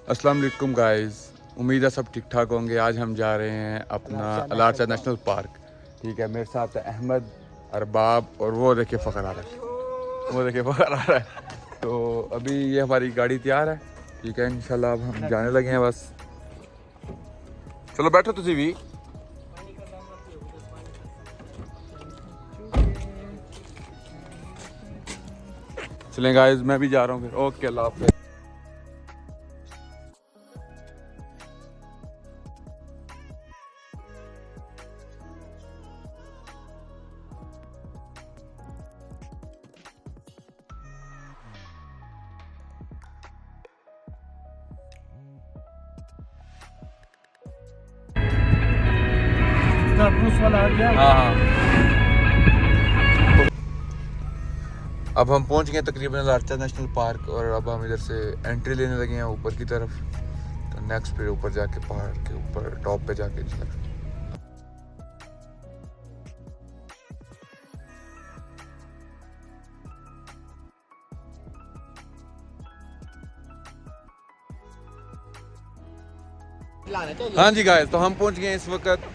अस्सलाम वालेकुम गाइस, उम्मीद है सब ठीक ठाक होंगे। आज हम जा रहे हैं अपना अलारचा नेशनल पार्क। ठीक है, मेरे साथ है अहमद, अरबाब और वो देखिए फ़खर आ रहा है, वो देखिए फ़खर आ रहा है। तो अभी ये हमारी गाड़ी तैयार है। ठीक है, इंशाल्लाह अब हम जाने लगे हैं। बस चलो बैठो तुझे भी। चलें गाइस, मैं भी जा रहा हूँ फिर। ओके, अल्लाह हाफ़िज़। ब्रूस वाला आ गया। हाँ। अब हम पहुंच गए तकरीबन अलारचा नेशनल पार्क और अब हम इधर से एंट्री लेने लगे हैं ऊपर की तरफ। तो नेक्स्ट फिर ऊपर जाके पहाड़ के ऊपर टॉप पे जाके हाँ जी गाइस, तो हम पहुंच गए इस वक्त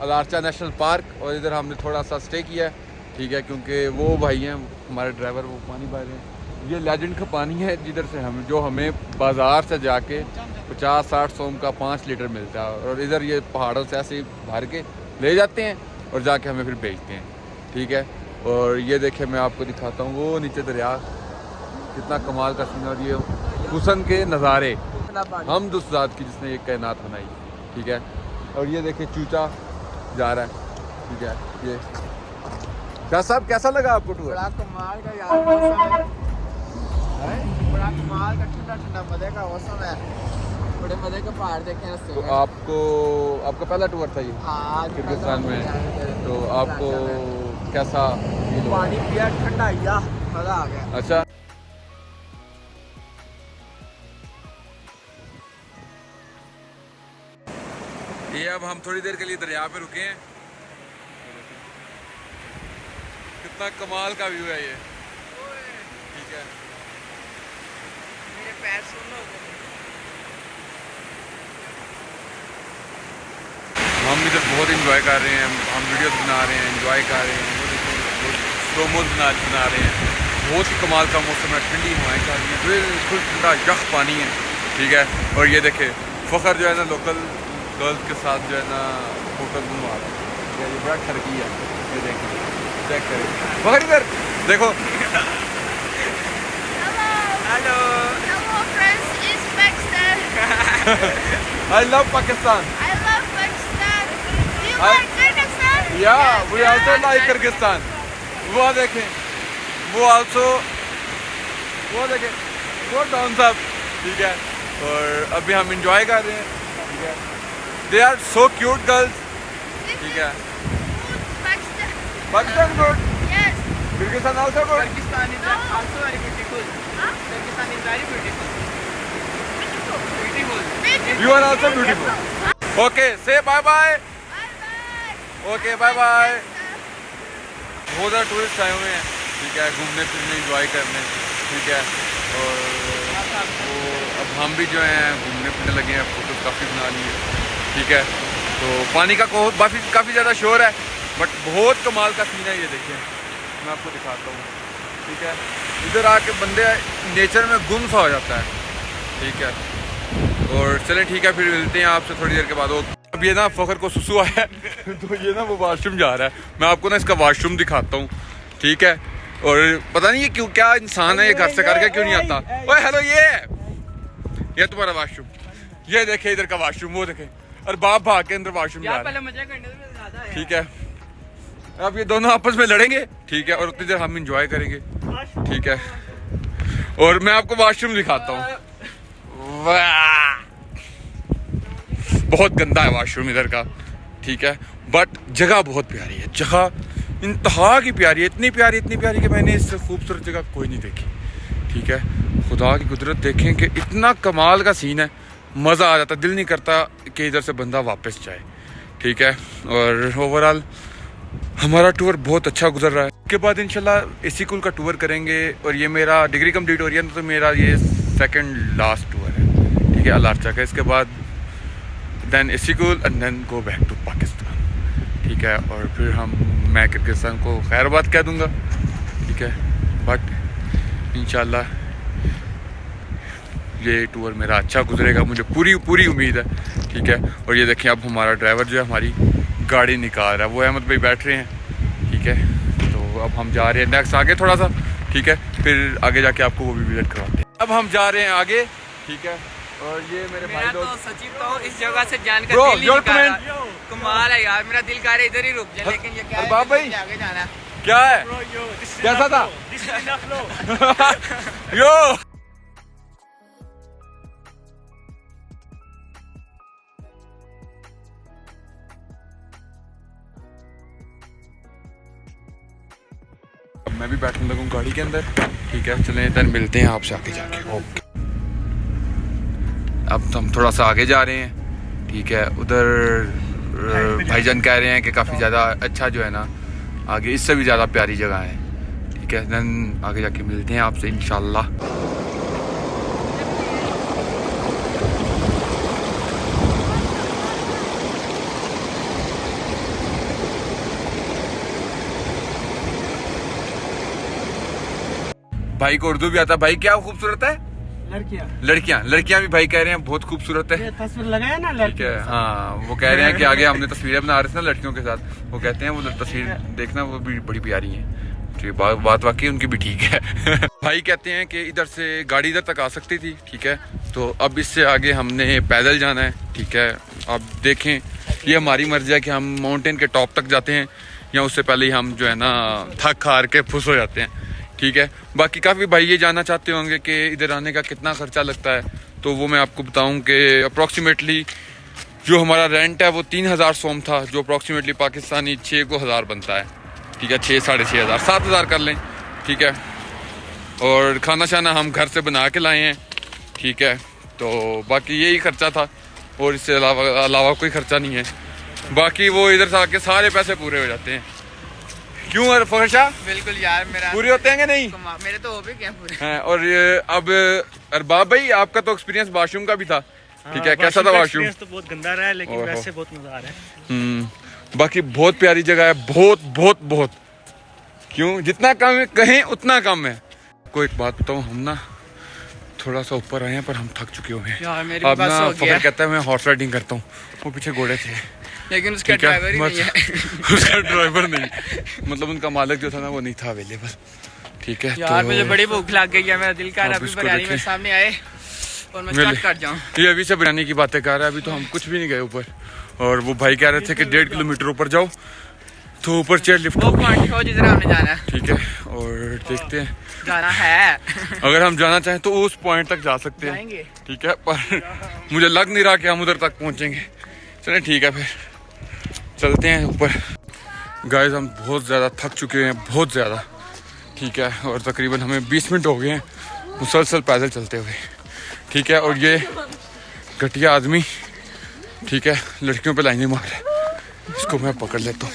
अलारचा नेशनल पार्क और इधर हमने थोड़ा सा स्टे किया है। ठीक है, क्योंकि वो भाई हैं हमारे ड्राइवर, वो पानी भर रहे हैं। ये लेजेंड का पानी है जिधर से हमें बाज़ार से जाके 50-60 सोम का 5 लीटर मिलता है और इधर ये पहाड़ों से ऐसे ही भर के ले जाते हैं और जाके हमें फिर बेचते हैं। ठीक है, और ये देखे मैं आपको दिखाता हूँ वो नीचे दरिया, कितना कमाल का सीन। और ये हुसन के नज़ारे, हम दुस्साद की जिसने ये कायनात बनाई। ठीक है, और ये देखिए चूचा जा रहा है। ठीक है, ये क्या साहब, कैसा लगा आपको टूर? बड़ा कमाल का यार मौसम है, बड़ा कमाल का ठंडा ठंडा मजे का मौसम है। बड़े मजे के पहाड़ देखे हैं तो आपको आपका पहला टूर था ये किर्गिस्तान में, तो आपको कैसा फील हुआ? पानी पिया, ठंडा या मजा आ गया। अच्छा, ये अब हम थोड़ी देर के लिए दरिया पे रुके हैं। कितना कमाल का व्यू है ये। ठीक है, मेरे पैर सुन लो। हम इधर बहुत इंजॉय कर रहे हैं, हम वीडियोस बना रहे हैं, इंजॉय कर रहे हैं, स्लोमोज बना रहे हैं। बहुत ही कमाल का मौसम है, ठंडी हवाएं चल रही हैं, बिल्कुल ठंडा यख पानी है। ठीक है, और ये देखे फ़खर जो है ना लोकल गर्ल्स के साथ जो है ना फोटो बनवा रहा है। ये बड़ा ठरकी है, ये देखें, चेक करें फ़खर इधर देखो। Hello Hello friends, it's Pakistan. I love Pakistan. I love Pakistan. Do you I- like Kyrgyzstan? या वी आल्सो लाइक किर्गिस्तान। वो देखें, वो आल्सो, वो देखें, वो डाउन साहब। ठीक है, और अभी हम इंजॉय कर रहे हैं। ठीक है, they are so cute girls. ठीक है, Pakistan. Pakistan good, Yes. Kyrgyzstan also good. Kyrgyzstan is also very beautiful. Huh? Kyrgyzstan is very beautiful. Beautiful. Beautiful. You are also beautiful. Okay, say bye bye. Bye bye. Okay, bye bye. बहुत ज़्यादा tourist आए हुए हैं। ठीक है, घूमने फिरने enjoy करने। ठीक है, और वो अब हम भी जो हैं घूमने फिरने लगे हैं, फोटो काफ़ी बना लिए। ठीक है, तो पानी का काफ़ी ज़्यादा शोर है, बट बहुत कमाल का सीन है। ये देखिए, मैं आपको दिखाता हूँ। ठीक है, इधर आके बंदे नेचर में गुम सा हो जाता है। ठीक है, और चलें ठीक है, फिर मिलते हैं आपसे थोड़ी देर के बाद। अब ये ना फ़खर को सुसु आया है तो ये ना वो वॉशरूम जा रहा है। मैं आपको ना इसका वॉशरूम दिखाता हूँ। ठीक है, और पता नहीं ये क्यों, क्या इंसान है ये, घर से करके क्यों नहीं आता। ओए हेलो, ये तुम्हारा वॉशरूम, ये देखे इधर का वॉशरूम, वो देखे, और बाप भाग के अंदर वॉशरूम जा रहा है। मजे करने में ज्यादा है। ठीक है, अब ये दोनों आपस में लड़ेंगे। ठीक है, और उतनी देर हम इंजॉय करेंगे। ठीक है, और मैं आपको वॉशरूम दिखाता हूँ। वाह, बहुत गंदा है वॉशरूम इधर का। ठीक है, बट जगह बहुत प्यारी है, जगह इंतहा की प्यारी है, इतनी प्यारी कि मैंने इससे खूबसूरत जगह कोई नहीं देखी। ठीक है, खुदा की कुदरत देखें कि इतना कमाल का सीन है, मज़ा आ जाता, दिल नहीं करता कि इधर से बंदा वापस जाए। ठीक है, और ओवरऑल हमारा टूर बहुत अच्छा गुजर रहा है। उसके बाद इंशाल्लाह एसी कूल का टूर करेंगे और ये मेरा डिग्री कंप्लीट हो रही है तो मेरा ये सेकंड लास्ट टूर है। ठीक है, अलार्चा का। इसके बाद then Istanbul and then go back to Pakistan, ठीक है। और फिर मैं किर्गिस्तान को खैरबाद कह दूँगा, ठीक है। बट इंशाल्लाह ये टूर मेरा अच्छा गुजरेगा, मुझे पूरी उम्मीद है, ठीक है। और ये देखिए अब हमारा ड्राइवर जो है हमारी गाड़ी निकाल रहा है, वो अहमद भाई बैठ रहे हैं, ठीक है। तो अब हम जा रहे हैं नेक्स्ट आगे थोड़ा सा, ठीक है। फिर आगे जाके आपको वो भी विजिट करवाते हैं। अब हम जा रहे हैं आगे, ठीक है। और ये मेरे भाई लोग तो सचिव तो इस जगह से जान कर दिल नहीं कर रहा। कमाल है यार, मेरा दिल कर रहा है इधर ही रुक जाए, लेकिन ये क्या है, बाप भाई आगे जाना है। क्या है, कैसा था यो। अब मैं भी बैठने लगूँ गाड़ी के अंदर, ठीक है। चलें then मिलते हैं आपसे आगे जाके। ओके, अब हम थोड़ा सा आगे जा रहे हैं, ठीक है। उधर भाईजान कह रहे हैं कि काफ़ी ज़्यादा अच्छा जो है ना, आगे इससे भी ज़्यादा प्यारी जगह है, ठीक है। देन आगे जाके मिलते हैं आपसे इंशाल्लाह। भाई को उर्दू भी आता है। भाई क्या खूबसूरत है, लड़कियां भी भाई कह रहे हैं बहुत खूबसूरत है, तस्वीर लगाया ना ठीक है। हाँ, वो कह रहे हैं कि आगे हमने तस्वीरें बना रहे थे ना लड़कियों के साथ, वो कहते हैं वो तस्वीर देखना वो भी बड़ी प्यारी है, ठीक है। बात वाकई उनकी भी ठीक है भाई कहते हैं कि इधर से गाड़ी इधर तक आ सकती थी, ठीक है। तो अब इससे आगे हमने पैदल जाना है, ठीक है। आप देखें, ये हमारी मर्जी है कि हम माउंटेन के टॉप तक जाते हैं या उससे पहले ही हम जो है ना थक हार के फुस हो जाते हैं, ठीक है। बाकी काफ़ी भाई ये जानना चाहते होंगे कि इधर आने का कितना खर्चा लगता है, तो वो मैं आपको बताऊं कि अप्रॉक्सीमेटली जो हमारा रेंट है वो 3000 सोम था, जो अप्रॉक्सीमेटली पाकिस्तानी 6,000 बनता है, ठीक है। 6 साढ़े 6 हज़ार 7,000 कर लें, ठीक है। और खाना शाना हम घर से बना के लाए हैं, ठीक है। तो बाकी यही खर्चा था और इससे अलावा कोई खर्चा नहीं है। बाकी वो इधर से आके सारे पैसे पूरे हो जाते हैं। क्यों फहशा? बिल्कुल यार, मेरा पूरे होते हैं कि नहीं? मेरे तो हो भी क्या पूरे हैं। और ये अब अरबाब भाई आपका तो एक्सपीरियंस वाशरूम का भी था, ठीक है। कैसा था वाशरूम? तो बहुत गंदा रहा है, लेकिन वैसे बहुत मजा आ रहा है। बाकी बहुत प्यारी जगह है, बहुत बहुत बहुत। क्यों, जितना कम है कहें उतना कम है। कोई एक बात बताऊं, हम ना थोड़ा सा ऊपर आए हैं पर हम थक चुके हुए हैं। यार मेरी अब बस ना हो गया, फखर कहता है मैं हॉर्स राइडिंग करता हूँ, वो पीछे घोड़े थे, लेकिन उसका ठीक है, ड्राइवर ही नहीं है उसका ड्राइवर नहीं, मतलब उनका मालिक जो था ना वो नहीं था अवेलेबल, ठीक है। यार तो मुझे बड़ी भूख लग गई है, मेरा दिल कर रहा है अब अभी इसको बिरयानी देखें। मेरे सामने आए और मैं स्टार्ट कर जाऊं। ये अभी से बिरयानी की बातें कर रहा है, अभी तो हम कुछ भी नहीं गए ऊपर। और वो भाई कह रहे थे कि 1.5 किलोमीटर ऊपर जाओ तो ऊपर चेयर लिफ्ट वो पॉइंट हो जिधर हमने जाना है, ठीक है। और देखते हैं जाना है अगर हम जाना चाहें तो उस पॉइंट तक जा सकते हैं, जाएंगे। ठीक है। पर मुझे लग नहीं रहा कि हम उधर तक पहुंचेंगे। चलें ठीक है, फिर चलते हैं ऊपर। गाइस हम बहुत ज़्यादा थक चुके हैं, बहुत ज़्यादा, ठीक है। और तकरीबन हमें 20 मिनट हो गए हैं मुसलसल पैदल चलते हुए, ठीक है। और ये घटिया आदमी, ठीक है, लड़कियों पे लाइनें मार रहा है, इसको मैं पकड़ लेता हूँ।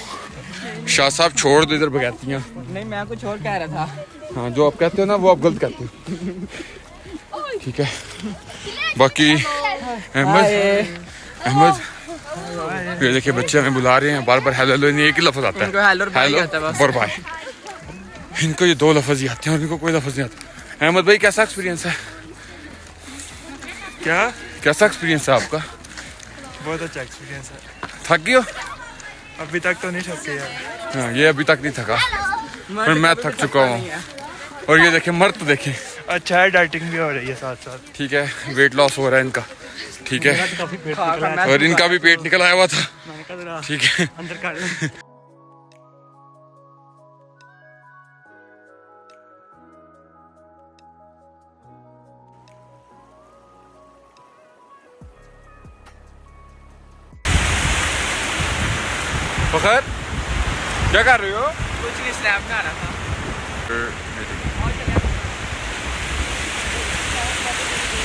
शाह साहब छोड़ दो इधर बगैतियाँ। नहीं, मैं कुछ और कह रहा था। हाँ, जो आप कहते हो ना वो आप गलत कहते हो, ठीक है। बाकी अहमद ये देखिए बच्चे हमें बुला रहे हैं बार बार, हेलो हेलो नहीं एक ही लफ्ज आता है, इनको हेलो और बाय आता है बस। और बाय। इनको ये 2 लफ्ज ही आते हैं और इनको कोई लफ्ज नहीं आता। अहमद भाई कैसा एक्सपीरियंस है? क्या? कैसा एक्सपीरियंस है आपका? बहुत अच्छा एक्सपीरियंस है। थक गए हो? अभी तक तो नहीं थके यार। हाँ, ये अभी तक नहीं थका, पर मैं थक चुका हूँ। और ये देखें मर्द, तो देखें अच्छा है, डाइटिंग भी हो रही है साथ साथ, ठीक है। वेट लॉस हो रहा है इनका, ठीक है। काफी पेट निकला है। और इनका भी पेट निकल आया हुआ था, मैंने कहा जरा ठीक है। अंदर कर फखर क्या कर रहे हो? कुछ नहीं, स्लैब में आ रहा था।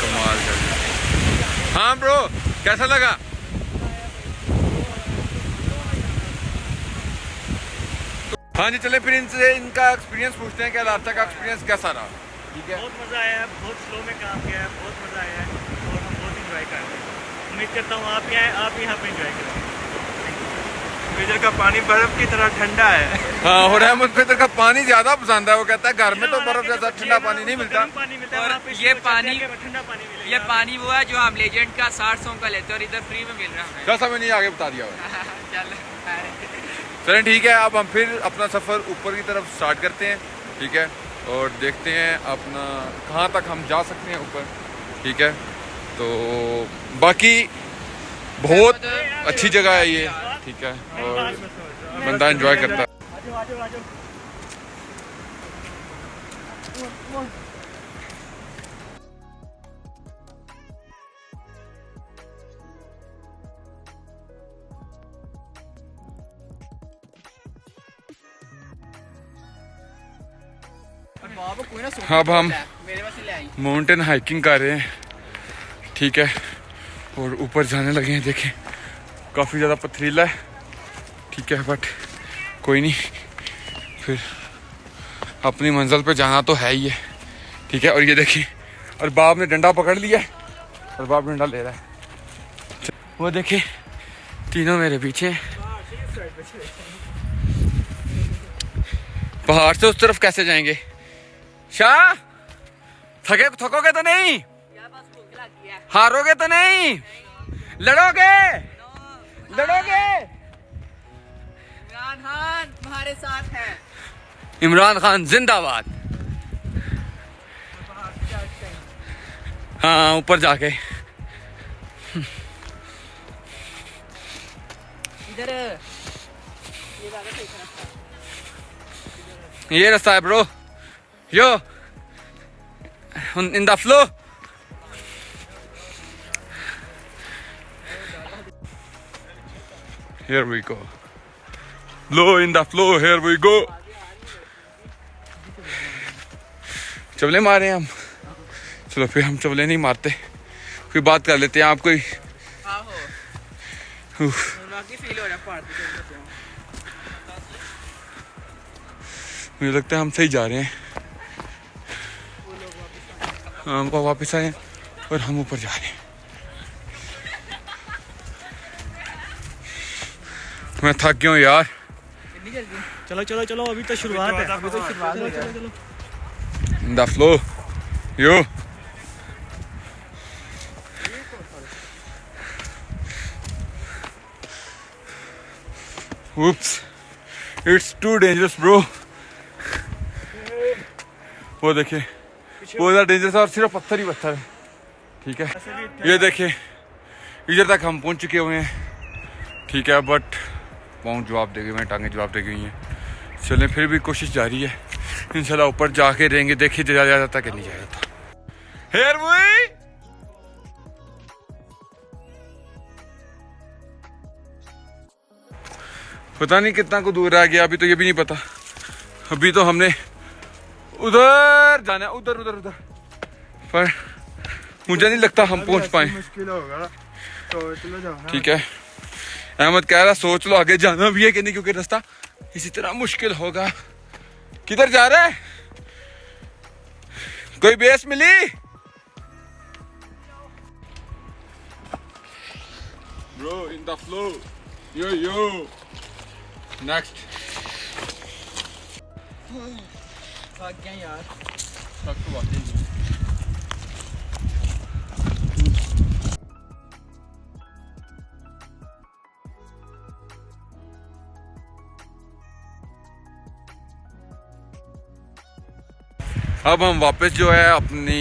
कमाल कर दिया। हाँ ब्रो, कैसा लगा? हाँ जी, चले फिर इनसे इनका एक्सपीरियंस पूछते हैं कि अलार्चा का एक्सपीरियंस कैसा रहा, ठीक है। बहुत मजा आया है, बहुत स्लो में काम किया है, बहुत मजा आया है और हम बहुत इंजॉय उम्मीद करता हूँ आप यहाँ पे एंजॉय करें। फ्रीजर का पानी बर्फ की तरह ठंडा है। हाँ, और रहमत फितर का पानी ज्यादा पसंद है। वो कहता है घर में तो बर्फ जैसा ठंडा पानी नहीं मिलता। पानी मिलता है और वहाँ पे, ये इसको पानी- चल के ठंडा पानी मिलेगा। ये पानी वो है जो हम लेजेंड का 60 का लेते हैं और इधर फ्री में मिल रहा है जैसा मैंने आगे बता दिया हुआ है। चल चलें ठीक है, अब हम फिर अपना सफ़र ऊपर की तरफ स्टार्ट करते हैं। ठीक है, और देखते हैं अपना कहाँ तक हम जा सकते हैं ऊपर। ठीक है, तो बाकी बहुत अच्छी जगह है ये। ठीक है, और बंदा एंजॉय करता है। आजो आजो आजो। अब हम मेरे पास ले आई माउंटेन हाइकिंग कर रहे हैं। ठीक है, और ऊपर जाने लगे हैं। देखें काफ़ी ज़्यादा पथरीला है। ठीक है, बट कोई नहीं, फिर अपनी मंजिल पे जाना तो है ही है। ठीक है, और ये देखिए, और बाप ने डंडा पकड़ लिया है और बाप डंडा ले रहा है। वो देखिए तीनों मेरे पीछे हैं। पहाड़ से उस तरफ कैसे जाएंगे? शाह, थकोगे तो नहीं? हारोगे तो नहीं? लड़ोगे? लड़ोगे? इमरान खान तुम्हारे साथ है। इमरान खान जिंदाबाद। हाँ, ऊपर जाके इधर ये रास्ता है bro. Yo in the flow. Here we go. Flow in the flow. Here we go. चबले मारे हम। चलो फिर हम चबले नहीं मारते, फिर बात कर लेते हैं। आप कोई आहो की फील हो रहा है पहाड़ पे चढ़ते हैं। मुझे लगता है हम सही जा रहे हैं। हम वापस आए और हम ऊपर जा रहे हैं। मैं थक गया हूँ यार। इतनी जल्दी चलो चलो चलो, अभी तो शुरुआत है। अभी तो शुरुआत है। चलो चलो। In the flow. Yo. Oops. It's too dangerous, bro. वो देखिए, वो ज़्यादा डेंजरस है और सिर्फ पत्थर ही पत्थर है। ठीक है, ये देखिए इधर तक हम पहुंच चुके हुए हैं। ठीक है, बट पाँव जवाब दे गई, मैं टांगें जवाब दे गई हैं। चलें, फिर भी कोशिश जारी है। इंशाल्लाह ऊपर जाके रहेंगे, देखिए जा जाता कि नहीं जाता। Here we पता नहीं कितना को दूर रह गया, अभी तो ये भी नहीं पता। अभी तो हमने उधर जाना है, उधर उधर उधर, पर मुझे नहीं लगता हम पहुंच पाए। मुश्किल होगा तो चलो जाओ ना। ठीक है, अहमद कह रहा सोच लो आगे जाना भी है कि नहीं, क्योंकि रास्ता इसी तरह मुश्किल होगा। किधर जा रहे हैं? कोई बेस मिली? Bro, in the flow. Yo. Next. थक गया यार। थक तो वाकई नहीं। अब हम वापस जो है अपनी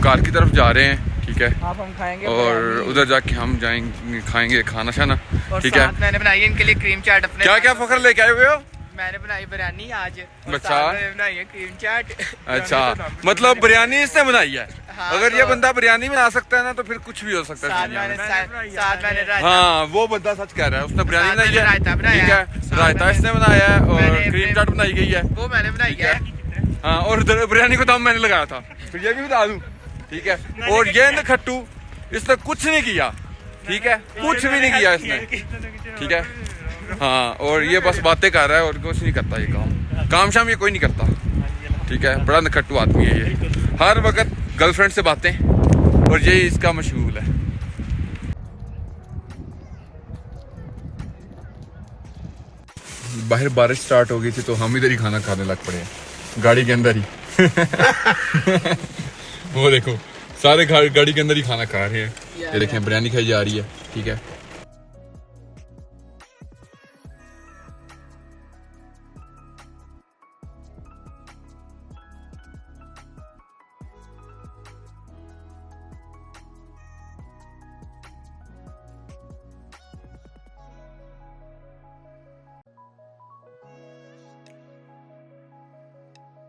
कार की तरफ जा रहे हैं। ठीक है, आप हम खाएंगे और उधर जाके हम जाएंगे, खाएंगे खाना शाना। और ठीक साथ है, मैंने बनाई है इनके लिए क्रीम चाट। अपने क्या क्या फखर लेके आए हुए हो? मैंने बनाई बिरयानी आज। और अच्छा। साथ मैंने बनाई है क्रीम चाट। अच्छा, मतलब बिरयानी इसने बनाई है। हाँ, अगर ये तो- बंदा बिरयानी बना सकता है ना, तो फिर कुछ भी हो सकता है साथ दुनिया में। मैंने रायता। हाँ, वो बंदा सच कह रहा है, उसने बिरयानी साथ बनाई मैंने है। रायता बनाया ठीक है। है, साथ रायता मैंने- इसने बनाया है और मैंने- क्रीम चाट बनाई गई है। वो मैंने बनाई ठीक है। है, हाँ, और उधर बिरयानी को दम मैंने लगाया था, फिर ये भी बता दूं। ठीक है, और ये न खट्टू, इसने कुछ नहीं किया। ठीक है, कुछ भी नहीं किया इसने। ठीक है, हाँ, और ये बस बातें कर रहा है और कुछ नहीं करता। ये काम शाम ये कोई नहीं करता। ठीक है, बड़ा नखट्टू आदमी है ये, हर वक्त गर्लफ्रेंड से बातें, और यही इसका मशगूल है। बाहर बारिश स्टार्ट हो गई थी तो हम इधर ही खाना खाने लग पड़े हैं, गाड़ी के अंदर ही। वो देखो सारे गाड़ी के अंदर ही खाना खा रहे हैं। ये देखें बिरयानी खाई जा रही है, ठीक है।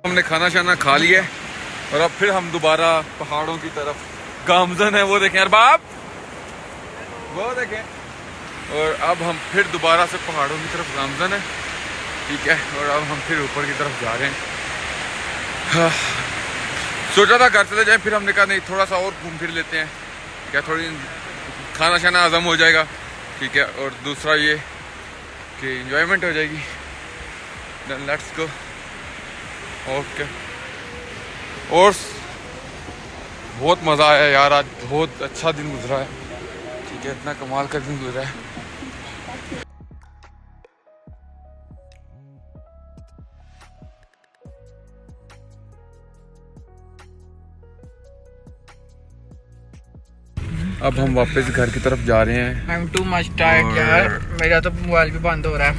हमने खाना शाना खा लिया और अब फिर हम दोबारा पहाड़ों की तरफ, गामजन है वो देखें अरबाब, वो देखें। और अब हम फिर दोबारा से पहाड़ों की तरफ, गामजन है, ठीक है। और अब हम फिर ऊपर की तरफ जा रहे हैं। हाँ। सोचा था घर चले जाएं, फिर हमने कहा नहीं थोड़ा सा और घूम फिर लेते हैं, क्या थोड़ी खाना शाना हजम हो जाएगा, ठीक है। और दूसरा ये कि एंजॉयमेंट हो जाएगी। Then let's go. ओके। और बहुत मज़ा आया यार, आज बहुत अच्छा दिन गुजरा है, ठीक है। इतना कमाल का दिन गुजरा है। अब हम वापस घर की तरफ जा रहे हैं। I'm too much tired यार, मेरा तो मोबाइल भी बंद हो रहा है।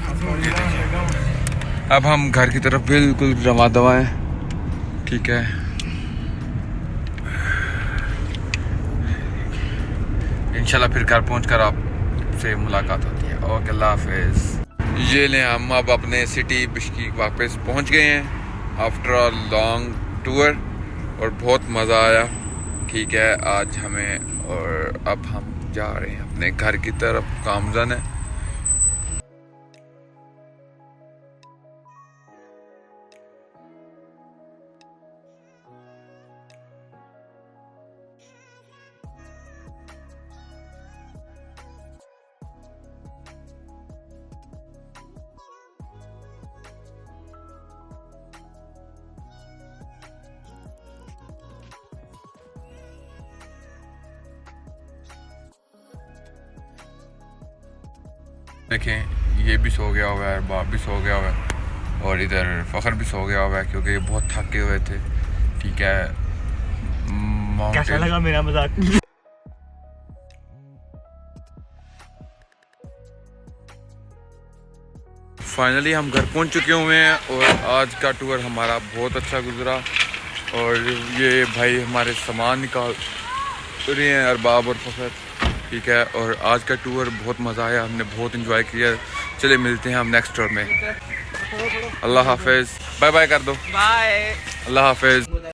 अब हम घर की तरफ बिल्कुल रवा दवा हैं, ठीक है। इंशाल्लाह फिर घर पहुंचकर आपसे मुलाकात होती है। ओके, अल्लाह हाफिज़। ये ले हम अब अपने सिटी बिश्केक वापस पहुंच गए हैं आफ्टर अ लॉन्ग टूर और बहुत मज़ा आया, ठीक है आज हमें। और अब हम जा रहे हैं अपने घर की तरफ, गामजन है। देखें ये भी सो गया हुआ है, बाप भी सो गया हुआ है और इधर फ़खर भी सो गया हुआ है क्योंकि ये बहुत थके हुए थे, ठीक है। कैसा लगा मेरा मजाक? फाइनली हम घर पहुंच चुके हुए हैं और आज का टूर हमारा बहुत अच्छा गुजरा। और ये भाई हमारे सामान निकाल रहे हैं, अरबाब और फ़खर, ठीक है। और आज का टूर बहुत मज़ा आया, हमने बहुत इंजॉय किया। चले मिलते हैं हम नेक्स्ट टूर में। अल्लाह हाफिज़, बाय बाय कर दो। बाय। अल्लाह हाफिज़।